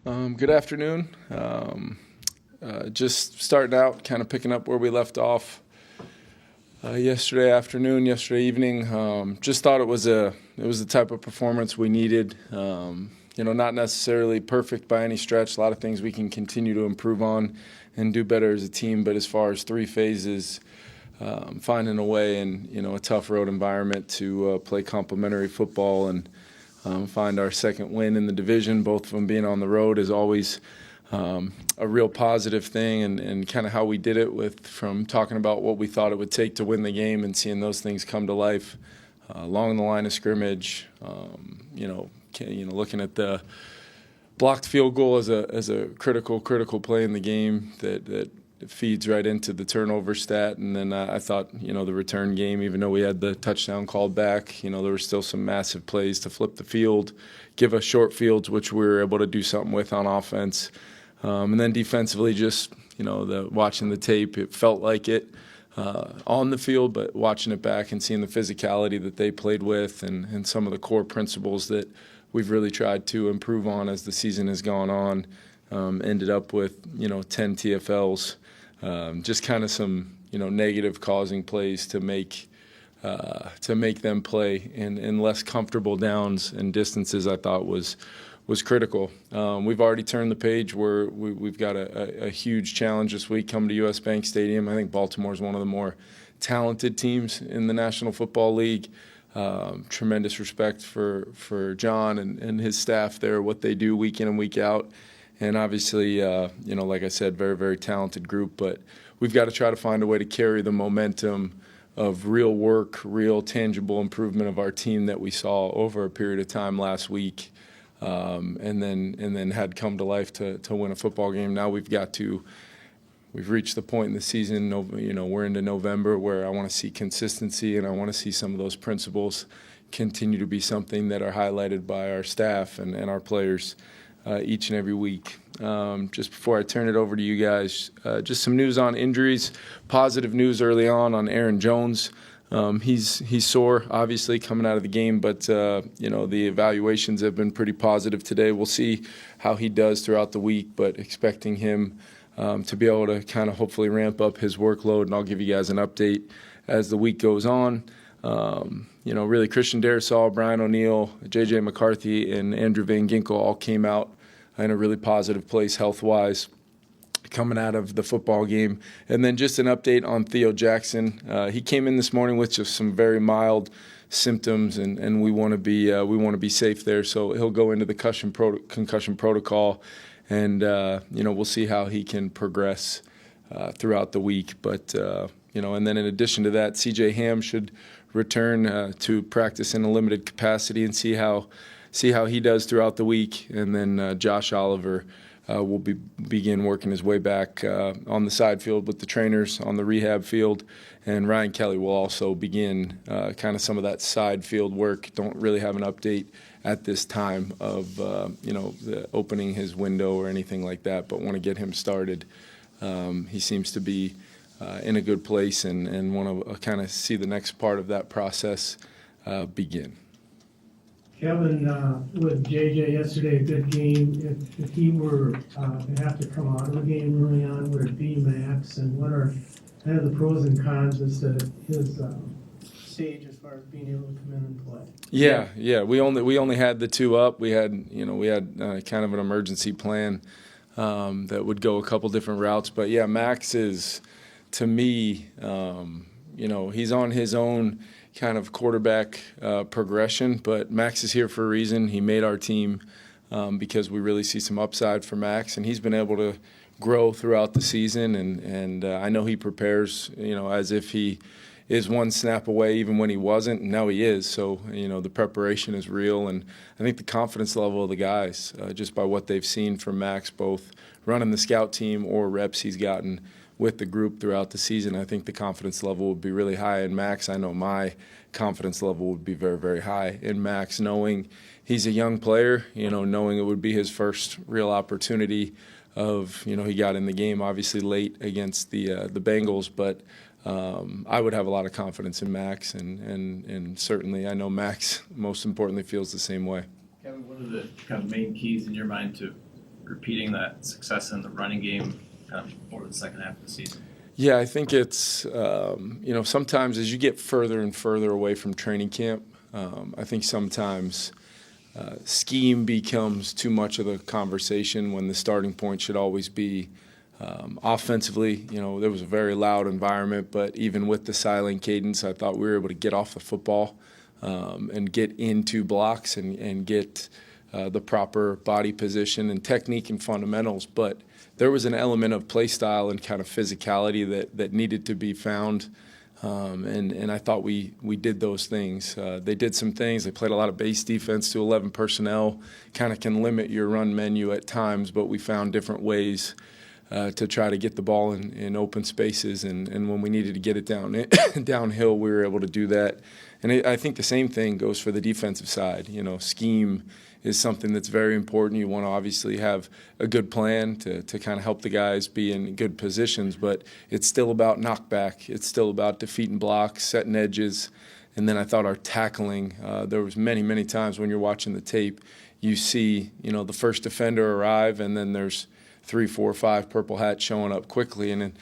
Good afternoon. Just starting out, kind of picking up where we left off yesterday afternoon, yesterday evening. Just thought it was the type of performance we needed. Not necessarily perfect by any stretch. A lot of things we can continue to improve on and do better as a team. But as far as three phases, finding a way in a tough road environment to play complementary football and find our second win in the division, both of them being on the road, is always a real positive thing, and kind of how we did it from talking about what we thought it would take to win the game and seeing those things come to life along the line of scrimmage. Looking at the blocked field goal as a critical play in the game that feeds right into the turnover stat. And then I thought, the return game, even though we had the touchdown called back, there were still some massive plays to flip the field, give us short fields, which we were able to do something with on offense. And then defensively, just, watching the tape, it felt like it on the field, but watching it back and seeing the physicality that they played with and some of the core principles that we've really tried to improve on as the season has gone on, ended up with, 10 TFLs. Just kind of some, negative causing plays to make them play in less comfortable downs and distances. I thought was critical. We've already turned the page where we've got a huge challenge this week coming to U.S. Bank Stadium. I think Baltimore is one of the more talented teams in the National Football League. Tremendous respect for John and his staff there, what they do week in and week out. And obviously, like I said, very, very talented group. But we've got to try to find a way to carry the momentum of real work, real tangible improvement of our team that we saw over a period of time last week, and then had come to life to win a football game. Now we've reached the point in the season, we're into November, where I want to see consistency, and I want to see some of those principles continue to be something that are highlighted by our staff and our players each and every week. Just before I turn it over to you guys, just some news on injuries. Positive news early on Aaron Jones. He's sore, obviously, coming out of the game, but the evaluations have been pretty positive today. We'll see how he does throughout the week, but expecting him to be able to kind of hopefully ramp up his workload, and I'll give you guys an update as the week goes on. Really Christian Darrisaw, Brian O'Neill, J.J. McCarthy, and Andrew Van Ginkel all came out in a really positive place health-wise coming out of the football game. And then just an update on Theo Jackson. He came in this morning with just some very mild symptoms, and we want to be safe there. So he'll go into the concussion protocol, and we'll see how he can progress throughout the week. But and then in addition to that, C.J. Ham should return to practice in a limited capacity and see how he does throughout the week. And then Josh Oliver will begin working his way back on the side field with the trainers on the rehab field. And Ryan Kelly will also begin kind of some of that side field work. Don't really have an update at this time of the opening his window or anything like that, but want to get him started. He seems to be in a good place and want to kind of see the next part of that process begin. Kevin, with JJ yesterday, a good game. If he were to have to come out of the game early on, would it be Max? And what are kind of the pros and cons as to his stage as far as being able to come in and play? Yeah. We only had the two up. We had kind of an emergency plan that would go a couple different routes. But yeah, Max is, to me, he's on his own kind of quarterback progression, but Max is here for a reason. He made our team because we really see some upside for Max, and he's been able to grow throughout the season, and I know he prepares, as if he is one snap away even when he wasn't, and now he is. So, the preparation is real, and I think the confidence level of the guys, just by what they've seen from Max, both running the scout team or reps he's gotten with the group throughout the season, I think the confidence level would be really high in Max. I know my confidence level would be very, very high in Max, knowing he's a young player, knowing it would be his first real opportunity of, he got in the game obviously late against the Bengals, but I would have a lot of confidence in Max, and certainly I know Max most importantly feels the same way. Kevin, what are the kind of main keys in your mind to repeating that success in the running game over the second half of the season? Yeah, I think it's, sometimes as you get further and further away from training camp, I think sometimes scheme becomes too much of the conversation when the starting point should always be offensively. There was a very loud environment, but even with the silent cadence, I thought we were able to get off the football and get into blocks and get the proper body position and technique and fundamentals. But there was an element of play style and kind of physicality that needed to be found. And I thought we did those things. They did some things. They played a lot of base defense to 11 personnel, kind of can limit your run menu at times, but we found different ways to try to get the ball in open spaces. And when we needed to get it downhill, we were able to do that. And I think the same thing goes for the defensive side. Scheme is something that's very important. You want to obviously have a good plan to kind of help the guys be in good positions, but it's still about knockback. It's still about defeating blocks, setting edges. And then I thought our tackling, there was many times when you're watching the tape, you see, the first defender arrive, and then there's 3, 4, 5 purple hats showing up quickly, and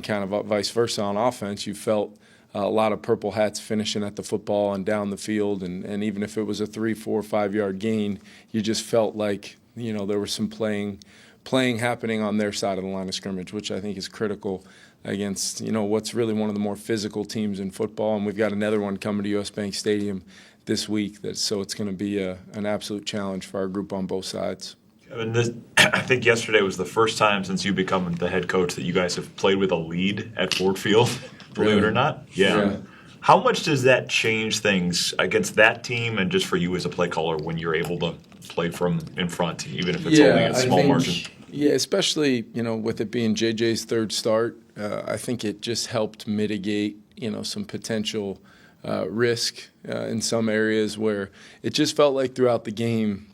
kind of vice versa on offense. You felt a lot of purple hats finishing at the football and down the field, and even if it was a 3, 4, 5 yard gain, you just felt like there was some playing happening on their side of the line of scrimmage, which I think is critical against what's really one of the more physical teams in football. And we've got another one coming to US Bank Stadium this week, so it's going to be an absolute challenge for our group on both sides. Kevin, I think yesterday was the first time since you've become the head coach that you guys have played with a lead at Ford Field, believe it or not. Yeah. How much does that change things against that team and just for you as a play caller when you're able to play from in front, even if it's only a small margin? Yeah, especially, with it being JJ's third start, I think it just helped mitigate, some potential risk in some areas where it just felt like throughout the game,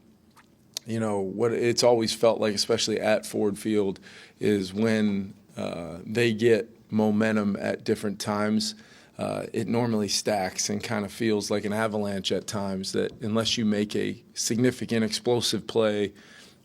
what it's always felt like, especially at Ford Field, is when they get momentum at different times, it normally stacks and kind of feels like an avalanche at times, that unless you make a significant explosive play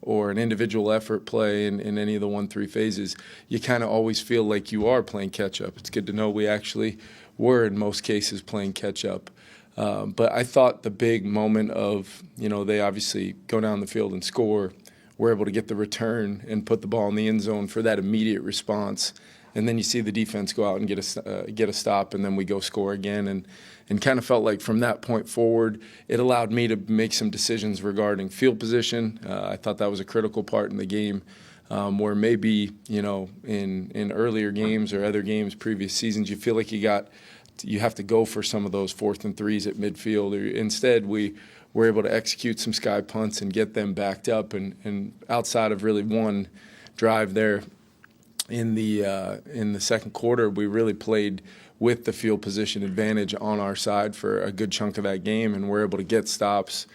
or an individual effort play in any of the 1-3 phases, you kind of always feel like you are playing catch-up. It's good to know we actually were, in most cases, playing catch-up. But I thought the big moment of, they obviously go down the field and score. We're able to get the return and put the ball in the end zone for that immediate response. And then you see the defense go out and get a stop, and then we go score again. And kind of felt like from that point forward, it allowed me to make some decisions regarding field position. I thought that was a critical part in the game, where maybe, in earlier games or other games, previous seasons, you feel like you have to go for some of those 4th and 3s at midfield. Instead, we were able to execute some sky punts and get them backed up. And outside of really one drive there in the second quarter, we really played with the field position advantage on our side for a good chunk of that game, and we're able to get stops,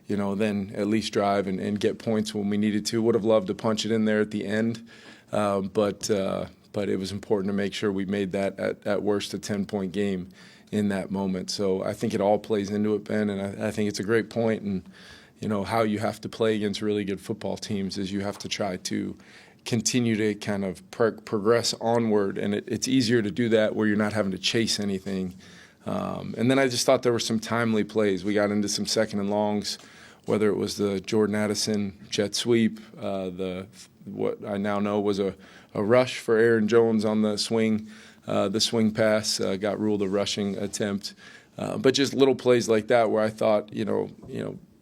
then at least drive and get points when we needed to. Would have loved to punch it in there at the end, but it was important to make sure we made that at worst a 10-point game in that moment. So I think it all plays into it, Ben, and I think it's a great point. And how you have to play against really good football teams is you have to try to continue to kind of progress onward, and it's easier to do that where you're not having to chase anything. And then I just thought there were some timely plays. We got into some second and longs, whether it was the Jordan Addison jet sweep, what I now know was a rush for Aaron Jones on the swing pass, got ruled a rushing attempt. But just little plays like that where I thought,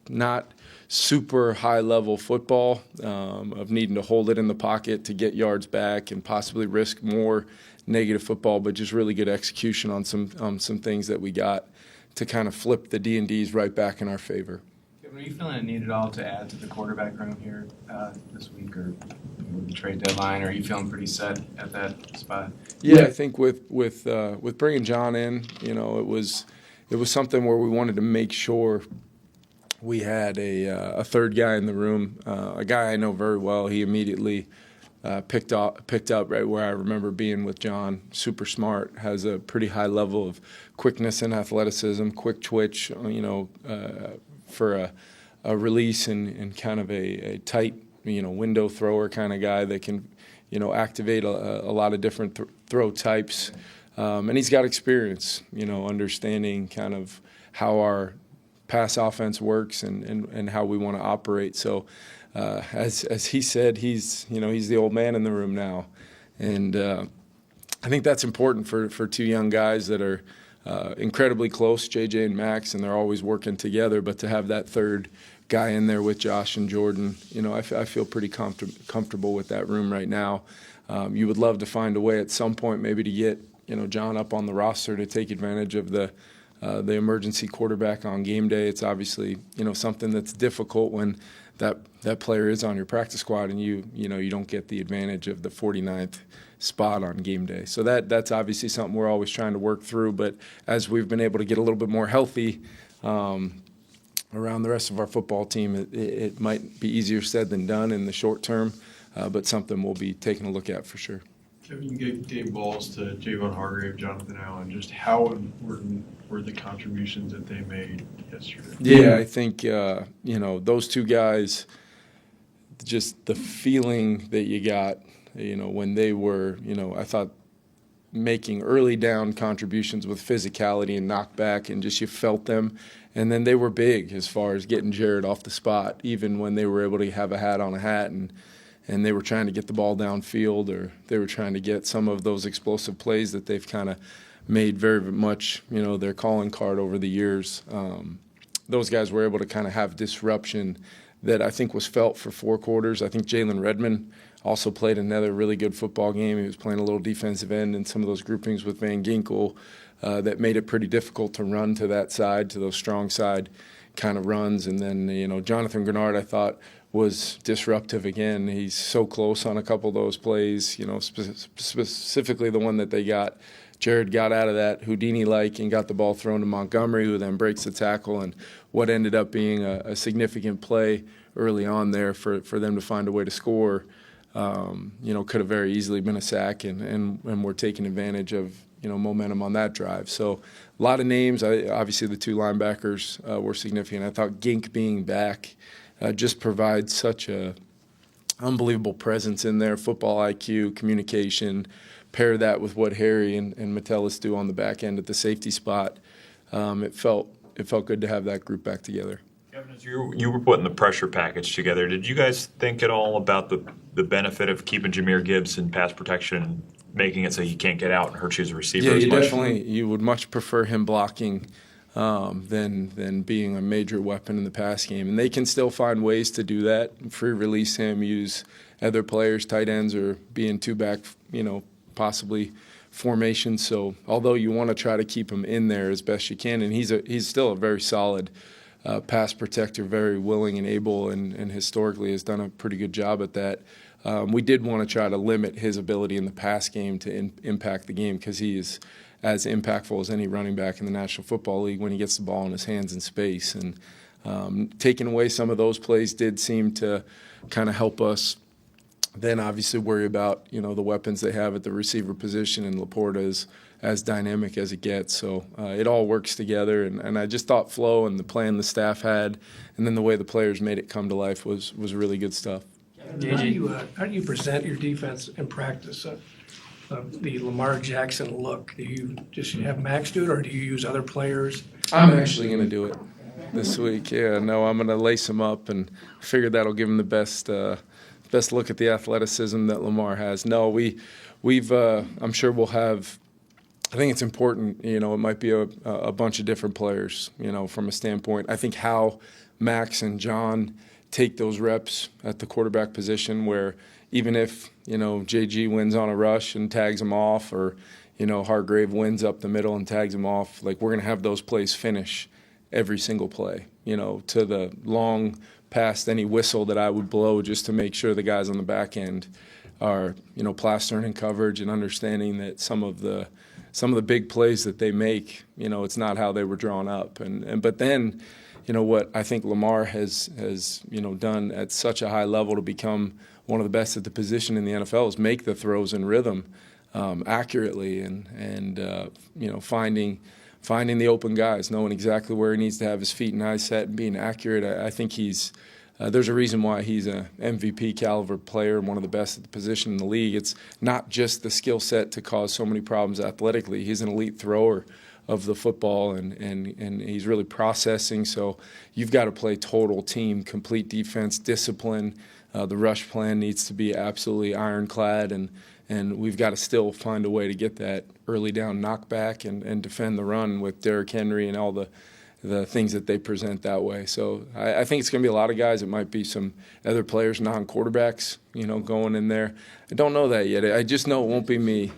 not super high-level football of needing to hold it in the pocket to get yards back and possibly risk more negative football, but just really good execution on some things that we got to kind of flip the D&Ds right back in our favor. Are you feeling a need at all to add to the quarterback room here this week or with the trade deadline, or are you feeling pretty set at that spot? Yeah, I think with bringing John in, it was something where we wanted to make sure we had a third guy in the room, a guy I know very well. He immediately picked up right where I remember being with John. Super smart, has a pretty high level of quickness and athleticism, quick twitch, for a release and kind of a tight window thrower kind of guy that can, activate a lot of different throw types. And he's got experience, understanding kind of how our pass offense works and how we want to operate. So as he said, he's the old man in the room now. And I think that's important for two young guys that are incredibly close, JJ and Max, and they're always working together. But to have that third guy in there with Josh and Jordan, I feel pretty comfortable with that room right now. You would love to find a way at some point maybe to get John up on the roster to take advantage of the emergency quarterback on game day. It's obviously something that's difficult when that player is on your practice squad and you don't get the advantage of the 49th spot on game day. So that's obviously something we're always trying to work through. But as we've been able to get a little bit more healthy around the rest of our football team, it might be easier said than done in the short term, but something we'll be taking a look at for sure. Kevin, you gave balls to Javon Hargrave, Jonathan Allen. Just how important were the contributions that they made yesterday? Yeah, I think, those two guys, just the feeling that you got, when they were, I thought making early down contributions with physicality and knockback, and just you felt them. And then they were big as far as getting Jared off the spot, even when they were able to have a hat on a hat and they were trying to get the ball downfield, or they were trying to get some of those explosive plays that they've kind of made very much, their calling card over the years. Those guys were able to kind of have disruption that I think was felt for 4 quarters. I think Jalen Redmond also played another really good football game. He was playing a little defensive end in some of those groupings with Van Ginkel that made it pretty difficult to run to that side, to those strong side kind of runs. And then, Jonathan Grenard, I thought, was disruptive again. He's so close on a couple of those plays, specifically the one that they got. Jared got out of that Houdini-like and got the ball thrown to Montgomery, who then breaks the tackle, and what ended up being a significant play early on there for them to find a way to score, could have very easily been a sack, and we're taking advantage of, momentum on that drive. So a lot of names. Obviously, the 2 linebackers were significant. I thought Gink being back just provides such a unbelievable presence in there, football IQ, communication. Pair that with what Harry and Metellus do on the back end at the safety spot. It felt good to have that group back together. Kevin, as you were putting the pressure package together, did you guys think at all about the benefit of keeping Jahmyr Gibbs in pass protection and making it so he can't get out and hurt you as a receiver? Yeah, you would much prefer him blocking than being a major weapon in the pass game. And they can still find ways to do that. Free release him, use other players, tight ends, or being 2-back, possibly formation. So although you want to try to keep him in there as best you can, and he's still a very solid pass protector, very willing and able, and historically has done a pretty good job at that. We did want to try to limit his ability in the pass game to impact the game, because he is as impactful as any running back in the National Football League when he gets the ball in his hands in space. And taking away some of those plays did seem to kind of help us then obviously worry about, the weapons they have at the receiver position, and Laporta is as dynamic as it gets. So it all works together, and I just thought flow and the plan the staff had, and then the way the players made it come to life was really good stuff. How do you present your defense in practice? The Lamar Jackson look. Do you just have Max do it, or do you use other players? I'm actually going to do it this week. Yeah, no, I'm going to lace him up, and figure that'll give him the best look at the athleticism that Lamar has. No, we've I'm sure we'll have. I think it's important. It might be a bunch of different players. From a standpoint, I think how Max and John take those reps at the quarterback position, where even if JG wins on a rush and tags him off, or Hargrave wins up the middle and tags him off, like, we're going to have those plays finish every single play. To the long past any whistle that I would blow, just to make sure the guys on the back end are, plastering in coverage and understanding that some of the big plays that they make, it's not how they were drawn up. But then, what I think Lamar has done at such a high level to become one of the best at the position in the NFL is make the throws in rhythm accurately, and finding the open guys, knowing exactly where he needs to have his feet and eyes set, and being accurate. I think he's there's a reason why he's an MVP caliber player and one of the best at the position in the league. It's not just the skill set to cause so many problems athletically. He's an elite thrower of the football, and he's really processing. So you've got to play total team, complete defense, discipline. The rush plan needs to be absolutely ironclad, and we've got to still find a way to get that early down knockback and defend the run with Derrick Henry and all the things that they present that way. So I think it's going to be a lot of guys. It might be some other players, non-quarterbacks, going in there. I don't know that yet. I just know it won't be me.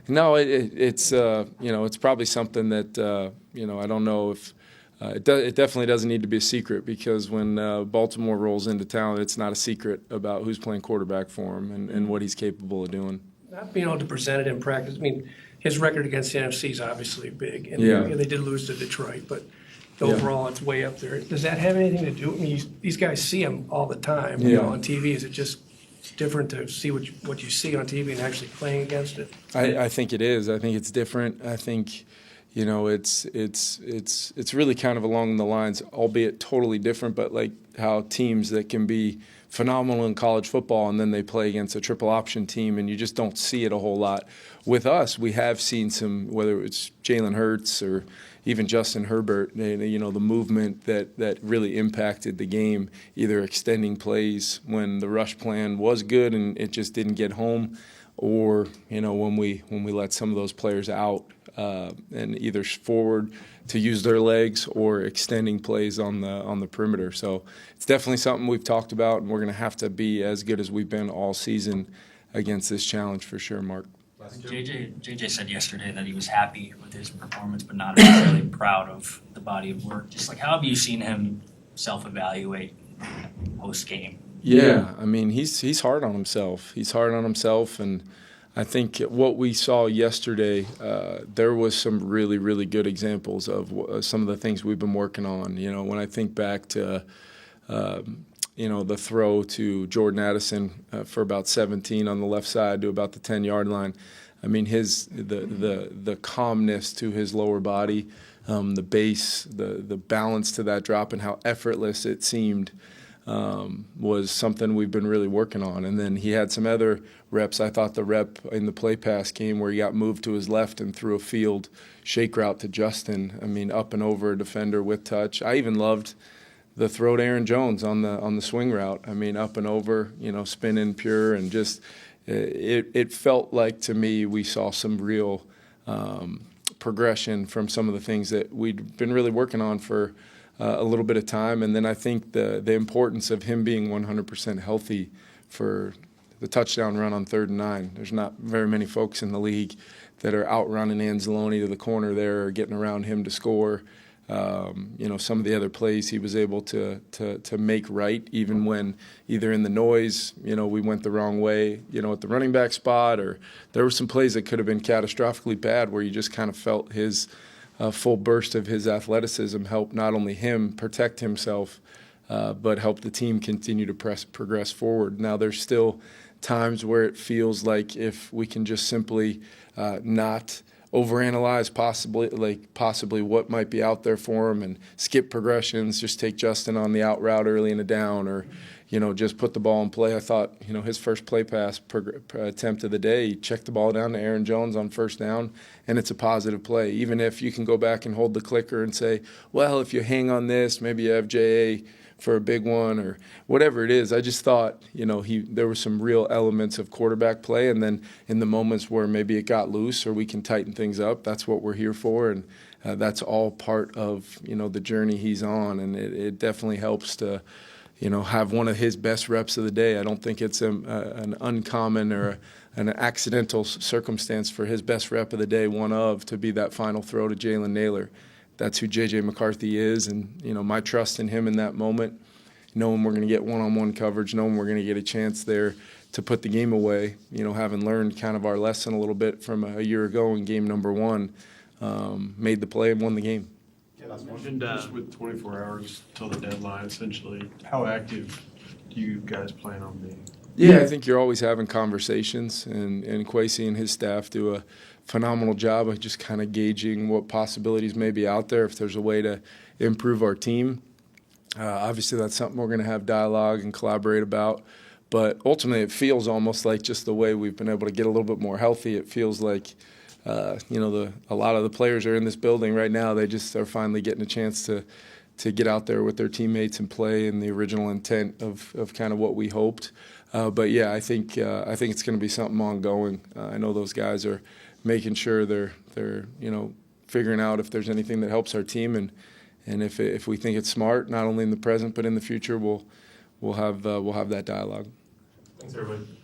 No, it's it's probably something that I don't know if it definitely doesn't need to be a secret, because when Baltimore rolls into town, it's not a secret about who's playing quarterback for him and what he's capable of doing. Not being able to present it in practice. I mean, his record against the NFC is obviously big, and they did lose to Detroit, but overall it's way up there. Does that have anything to do? I mean, these guys see him all the time, on TV. Is it just different to see what you see on TV and actually playing against it? I think it is. I think it's different. I think it's really kind of along the lines, albeit totally different, but like how teams that can be phenomenal in college football and then they play against a triple option team and you just don't see it a whole lot. With us, we have seen some, whether it's Jalen Hurts or even Justin Herbert, the movement that really impacted the game, either extending plays when the rush plan was good and it just didn't get home, or when we let some of those players out and either forward to use their legs or extending plays on the perimeter. So it's definitely something we've talked about, and we're going to have to be as good as we've been all season against this challenge for sure, Mark. JJ said yesterday that he was happy with his performance, but not necessarily proud of the body of work. Just like, how have you seen him self-evaluate post game? Yeah, I mean, he's hard on himself. He's hard on himself, and I think what we saw yesterday, there was some really, really good examples of some of the things we've been working on. When I think back to the throw to Jordan Addison for about 17 on the left side to about the 10-yard line. I mean, the calmness to his lower body, the base, the balance to that drop, and how effortless it seemed was something we've been really working on. And then he had some other reps. I thought the rep in the play pass game where he got moved to his left and threw a field shake route to Justin. I mean, up and over a defender with touch. I even loved the throw to Aaron Jones on the swing route. I mean, up and over, spinning pure, and just it felt like to me we saw some real progression from some of the things that we'd been really working on for a little bit of time. And then I think the importance of him being 100% healthy for the touchdown run on 3rd and 9. There's not very many folks in the league that are outrunning Anzalone to the corner there or getting around him to score. Some of the other plays he was able to make right, even when either in the noise, we went the wrong way, at the running back spot, or there were some plays that could have been catastrophically bad where you just kind of felt his full burst of his athleticism help not only him protect himself, but help the team continue to progress forward. Now, there's still times where it feels like if we can just simply not overanalyze possibly what might be out there for him and skip progressions, just take Justin on the out route early in a down, or just put the ball in play. I thought his first play pass attempt of the day, he checked the ball down to Aaron Jones on 1st down, and it's a positive play. Even if you can go back and hold the clicker and say, well, if you hang on this, maybe you have J.A. for a big one or whatever it is. I just thought, there were some real elements of quarterback play, and then in the moments where maybe it got loose or we can tighten things up, that's what we're here for, and that's all part of, the journey he's on, and it definitely helps to, have one of his best reps of the day. I don't think it's an uncommon or an accidental circumstance for his best rep of the day, to be that final throw to Jalen Naylor. That's who J.J. McCarthy is, and my trust in him in that moment, knowing we're going to get one-on-one coverage, knowing we're going to get a chance there to put the game away, having learned kind of our lesson a little bit from a year ago in game number 1, made the play and won the game. And just with 24 hours till the deadline, essentially, how active do you guys plan on being? Yeah, I think you're always having conversations, and Kwesi and his staff do a phenomenal job of just kind of gauging what possibilities may be out there, if there's a way to improve our team. Obviously, that's something we're going to have dialogue and collaborate about. But ultimately, it feels almost like just the way we've been able to get a little bit more healthy. It feels like, a lot of the players are in this building right now. They just are finally getting a chance to get out there with their teammates and play in the original intent of kind of what we hoped. But yeah, I think it's going to be something ongoing. I know those guys are making sure they're figuring out if there's anything that helps our team, and if we think it's smart, not only in the present but in the future, we'll have that dialogue. Thanks, everybody.